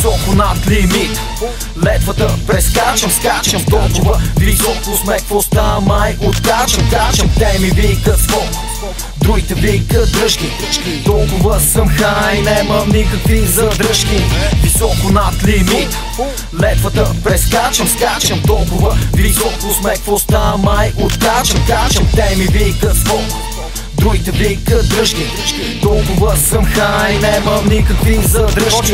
Високо над лимит, летвата прескачам, скачам толкова високо сме, какво става, май откачам, качам. Те ми викат скок, другите викат дръжки. Толкова съм хай, нямам никакви задръжки. Високо над лимит, летвата прескачам, скачам толкова високо сме, какво става, май откачам, качам. Те ми викат скок, другите викат дръжки. Толкова съм хай, нямам никакви задръжки.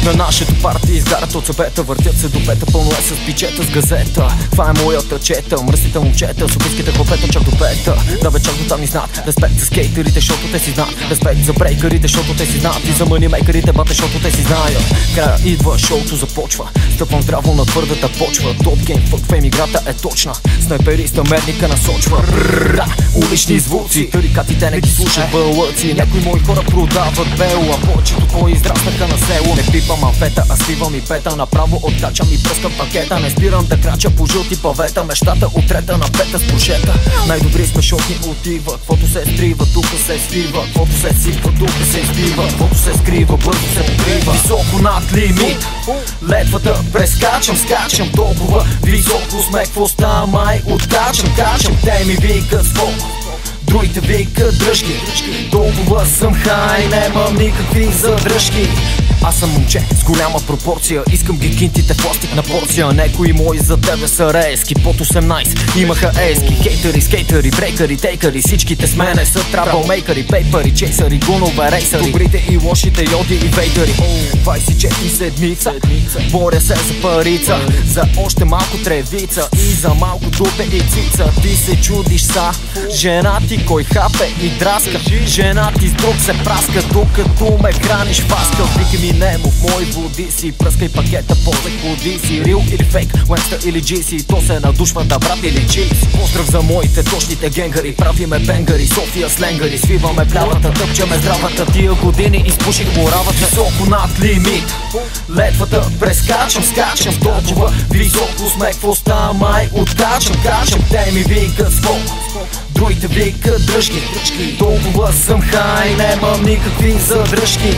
На нашето парти изгарят от събета, въртят се до пета, пълно е с пичета с газета. Това е моята чета, мръсните момчета, софийските хлопета чак до пета. Да бе, чак до там ни знат. Респект за скейтерите, защото те си знаят. Респект за брейкерите, защото те си знаят. И за манимейкерите, бате, защото те си знаят. Края идва, шоуто започва. Стъпвам здраво на твърдата почва. Топ гейм, фък фейм, играта е точна. Снайпериста мерника насочва. Улични звуци, тарикатите не ги слушат бълъци. Някои мои хора продават бело, а повечето твои израснаха на село. Не пипам амфета, а свивам и пета. Направо откачам и пръскам пакета. Не спирам да крача по жълти павета. Мечтата от трета на пета с прошета. Най-добри смешотни отива, каквото се стрива, тука се свива. Каквото се сипва, тука се избива. Каквото се скрива, бързо се покрива. Високо над лимит, летвата прескачам, скачам толкова високо сме, какво става, май откачам, качам. Те ми викат скок, другите викат дръжки. Толкова съм хай, нямам никакви задръжки. Аз съм момче с голяма пропорция, искам ги кинтите в пластик на порция. Некои мои за тебе са рейски, под 18 имаха ески. Хейтери, скейтери, брейкери, тейкери, всичките с мене са траблмейкери. Пейпери, чейсъри, гунове, рейсъри, добрите и лошите, йоди и вейдери. 24 седмица, боря се за парица, за още малко тревица и за малко дупе и цица. Ти се чудиш са, жена ти кой хапе и драска, жена ти с друг се праска, докато ме храниш фаска. Вики ми немо в мои води си, пръскай пакета, после ходи си. Рил или фейк, Уенста или GC, то се надушва да брат или чиз. Поздрав за моите точните генгари, правиме бенгари, София сленгари. Свиваме плявата, тъпчеме здравата, тия години изпуших моравата. Високо над лимит, летвата прескачам, скачам толкова високо сме, какво става, май откачам, качам. Те ми викат скок, другите викат дръжки. Толкова съм хай, нямам никакви задръжки.